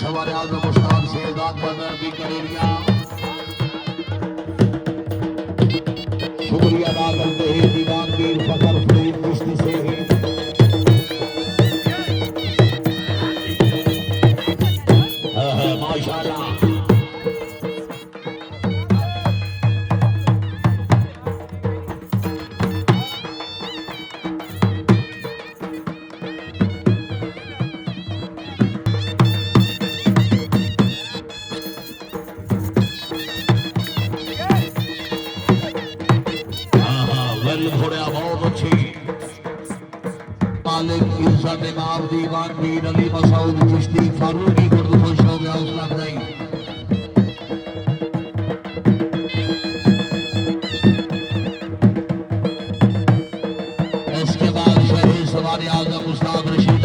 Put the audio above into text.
सवारे आजम उस्ताद शेहजाद बदर भी करेरिया शुक्रिया अदा करते हैं दीवानगीर फकर फरीद चिश्ती से माशाल्लाह। बहुत अच्छी मालिक इज्जत इमाम दीवान पीर अली मसूद चिश्ती फारूकी को खुश हो गया हौसला अफजाई। इसके बाद शहीद सवारे आजम उस्ताद रशीद